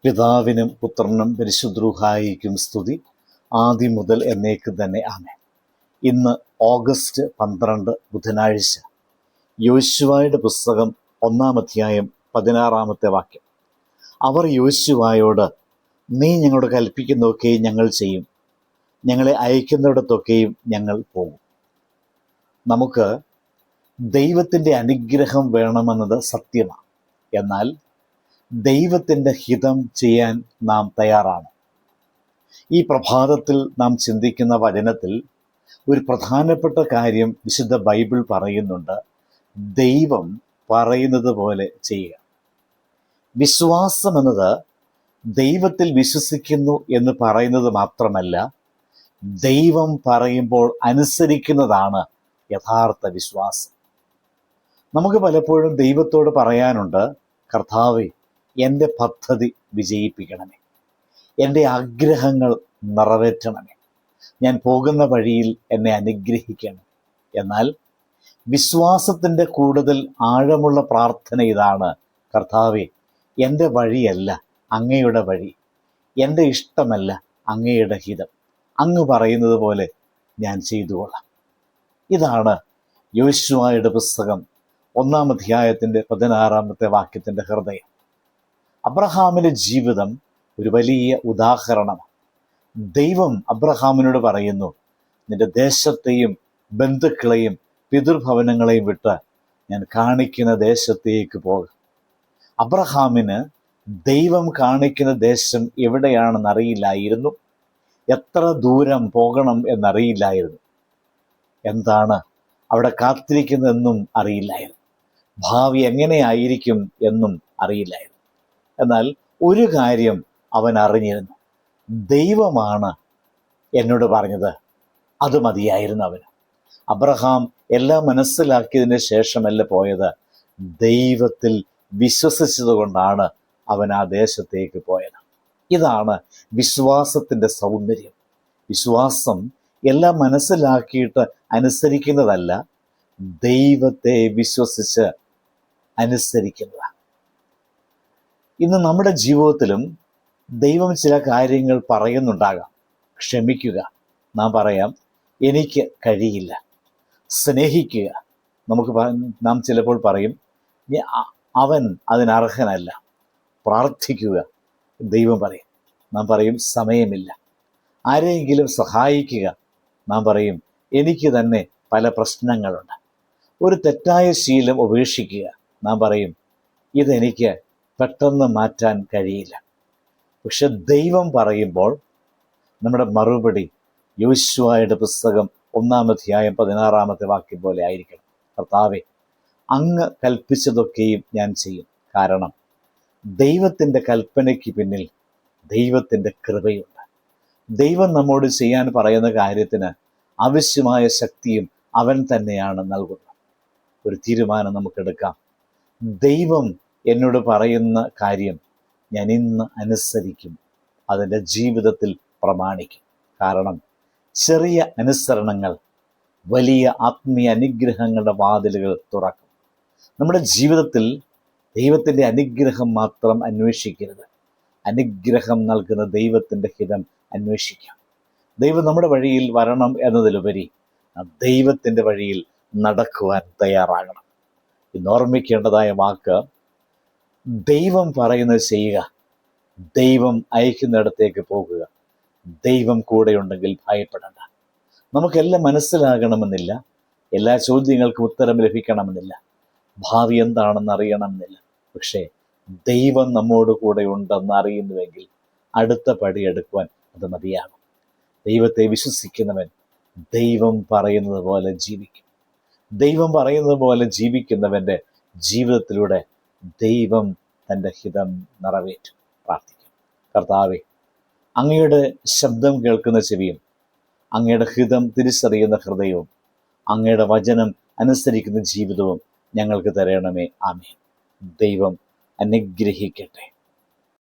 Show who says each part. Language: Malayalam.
Speaker 1: പിതാവിനും പുത്രനും പരിശുദ്ധരൂഹായിക്കും സ്തുതി, ആദ്യം മുതൽ എന്നേക്കും തന്നെ ആമേൻ. ഇന്ന് ഓഗസ്റ്റ് 12 ബുധനാഴ്ച. യോശുവയുടെ പുസ്തകം 1-ാം അധ്യായം 16-ാമത്തെ വാക്യം. അവർ യോശുവയോട്, നീ ഞങ്ങളോട് കൽപ്പിക്കുന്നതൊക്കെയും ഞങ്ങൾ ചെയ്യും, ഞങ്ങളെ അയക്കുന്നിടത്തൊക്കെയും ഞങ്ങൾ പോകും. നമുക്ക് ദൈവത്തിൻ്റെ അനുഗ്രഹം വേണമെന്നത് സത്യമാണ്. എന്നാൽ ദൈവത്തിൻ്റെ ഹിതം ചെയ്യാൻ നാം തയ്യാറാണ്. ഈ പ്രഭാതത്തിൽ നാം ചിന്തിക്കുന്ന വചനത്തിൽ ഒരു പ്രധാനപ്പെട്ട കാര്യം വിശുദ്ധ ബൈബിൾ പറയുന്നുണ്ട്. ദൈവം പറയുന്നത് പോലെ ചെയ്യുക. വിശ്വാസം എന്നത് ദൈവത്തിൽ വിശ്വസിക്കുന്നു എന്ന് പറയുന്നത് മാത്രമല്ല, ദൈവം പറയുമ്പോൾ അനുസരിക്കുന്നതാണ് യഥാർത്ഥ വിശ്വാസം. നമുക്ക് പലപ്പോഴും ദൈവത്തോട് പറയാനുണ്ട്, കർത്താവേ, എൻ്റെ പദ്ധതി വിജയിപ്പിക്കണമേ, എൻ്റെ ആഗ്രഹങ്ങൾ നിറവേറ്റണമേ, ഞാൻ പോകുന്ന വഴിയിൽ എന്നെ അനുഗ്രഹിക്കണം. എന്നാൽ വിശ്വാസത്തിൻ്റെ കൂടുതൽ ആഴമുള്ള പ്രാർത്ഥന ഇതാണ്, കർത്താവേ, എൻ്റെ വഴിയല്ല അങ്ങയുടെ വഴി, എൻ്റെ ഇഷ്ടമല്ല അങ്ങയുടെ ഹിതം, അങ്ങ് പറയുന്നത് പോലെ ഞാൻ ചെയ്തുകൊള്ളാം. ഇതാണ് യോശുവയുടെ പുസ്തകം 1-ാം അധ്യായത്തിൻ്റെ 16-ാമത്തെ വാക്യത്തിൻ്റെ ഹൃദയം. അബ്രഹാമിൻ്റെ ജീവിതം ഒരു വലിയ ഉദാഹരണമാണ്. ദൈവം അബ്രഹാമിനോട് പറയുന്നു, നിന്റെ ദേശത്തെയും ബന്ധുക്കളെയും പിതൃഭവനങ്ങളെയും വിട്ട് ഞാൻ കാണിക്കുന്ന ദേശത്തേക്ക് പോകും. അബ്രഹാമിന് ദൈവം കാണിക്കുന്ന ദേശം എവിടെയാണെന്ന് അറിയില്ലായിരുന്നു. എത്ര ദൂരം പോകണം എന്നറിയില്ലായിരുന്നു. എന്താണ് അവിടെ കാത്തിരിക്കുന്നതെന്നും അറിയില്ലായിരുന്നു. ഭാവി എങ്ങനെയായിരിക്കും എന്നും അറിയില്ലായിരുന്നു. എന്നാൽ ഒരു കാര്യം അവൻ അറിഞ്ഞിരുന്നു, ദൈവമാണ് എന്നോട് പറഞ്ഞത്, അത് മതിയായിരുന്നു അവന്. അബ്രഹാം എല്ലാം മനസ്സിലാക്കിയതിന് ശേഷമല്ല പോയത്, ദൈവത്തിൽ വിശ്വസിച്ചത് കൊണ്ടാണ് അവൻ ആ ദേശത്തേക്ക് പോയത്. ഇതാണ് വിശ്വാസത്തിൻ്റെ സൗന്ദര്യം. വിശ്വാസം എല്ലാം മനസ്സിലാക്കിയിട്ട് അനുസരിക്കുന്നതല്ല, ദൈവത്തെ വിശ്വസിച്ച് അനുസരിക്കുന്നതാണ്. ഇന്ന് നമ്മുടെ ജീവിതത്തിലും ദൈവം ചില കാര്യങ്ങൾ പറയുന്നുണ്ടാകാം. ക്ഷമിക്കുക, നാം പറയാം, എനിക്ക് കഴിയില്ല. സ്നേഹിക്കുക, നാം ചിലപ്പോൾ പറയും, അവൻ അതിനർഹനല്ല. പ്രാർത്ഥിക്കുക, ദൈവം പറയും, നാം പറയും സമയമില്ല. ആരെയെങ്കിലും സഹായിക്കുക, നാം പറയും എനിക്ക് തന്നെ പല പ്രശ്നങ്ങളുണ്ട്. ഒരു തെറ്റായ ശീലം ഉപേക്ഷിക്കുക, നാം പറയും ഇതെനിക്ക് പെട്ടെന്ന് മാറ്റാൻ കഴിയില്ല. പക്ഷെ ദൈവം പറയുമ്പോൾ നമ്മുടെ മറുപടി യോശുവയുടെ പുസ്തകം 1-ാം അധ്യായം 16-ാമത്തെ വാക്യം പോലെ ആയിരിക്കണം. കർത്താവേ, അങ്ങ് കൽപ്പിച്ചതൊക്കെയും ഞാൻ ചെയ്യും. കാരണം ദൈവത്തിൻ്റെ കൽപ്പനയ്ക്ക് പിന്നിൽ ദൈവത്തിൻ്റെ കൃപയുണ്ട്. ദൈവം നമ്മോട് ചെയ്യാൻ പറയുന്ന കാര്യത്തിന് ആവശ്യമായ ശക്തിയും അവൻ തന്നെയാണ് നൽകുന്നത്. ഒരു തീരുമാനം നമുക്കെടുക്കാം. ദൈവം എന്നോട് പറയുന്ന കാര്യം ഞാൻ ഇന്ന് അനുസരിക്കും, അതിൻ്റെ ജീവിതത്തിൽ പ്രമാണിക്കും. കാരണം ചെറിയ അനുസരണങ്ങൾ വലിയ ആത്മീയ അനുഗ്രഹങ്ങളുടെ വാതിലുകൾ തുറക്കും. നമ്മുടെ ജീവിതത്തിൽ ദൈവത്തിൻ്റെ അനുഗ്രഹം മാത്രം അന്വേഷിക്കരുത്, അനുഗ്രഹം നൽകുന്ന ദൈവത്തിൻ്റെ ഹിതം അന്വേഷിക്കാം. ദൈവം നമ്മുടെ വഴിയിൽ വരണം എന്നതിലുപരി ദൈവത്തിൻ്റെ വഴിയിൽ നടക്കുവാൻ തയ്യാറാകണം. ഇന്ന് ഓർമ്മിക്കേണ്ടതായ വാക്ക്, ദൈവം പറയുന്നത് ചെയ്യുക, ദൈവം അയക്കുന്നിടത്തേക്ക് പോകുക, ദൈവം കൂടെയുണ്ടെങ്കിൽ ഭയപ്പെടേണ്ട. നമുക്കെല്ലാം മനസ്സിലാകണമെന്നില്ല, എല്ലാ ചോദ്യങ്ങൾക്കും ഉത്തരം ലഭിക്കണമെന്നില്ല, ഭാവി എന്താണെന്ന് അറിയണമെന്നില്ല. പക്ഷേ ദൈവം നമ്മോട് കൂടെ ഉണ്ടെന്ന് അറിയുന്നുവെങ്കിൽ അടുത്ത പടിയെടുക്കുവാൻ അത് മതിയാകും. ദൈവത്തെ വിശ്വസിക്കുന്നവൻ ദൈവം പറയുന്നത് പോലെ ജീവിക്കും. ദൈവം പറയുന്നത് പോലെ ജീവിക്കുന്നവൻ്റെ ജീവിതത്തിലൂടെ ദൈവം തൻ്റെ ഹിതം നിറവേറ്റും. പ്രാർത്ഥിക്കും. കർത്താവേ, അങ്ങയുടെ ശബ്ദം കേൾക്കുന്ന ചെവിയും അങ്ങയുടെ ഹിതം തിരിച്ചറിയുന്ന ഹൃദയവും അങ്ങയുടെ വചനം അനുസരിക്കുന്ന ജീവിതവും ഞങ്ങൾക്ക് തരണമേ. ആമേൻ. ദൈവം അനുഗ്രഹിക്കട്ടെ.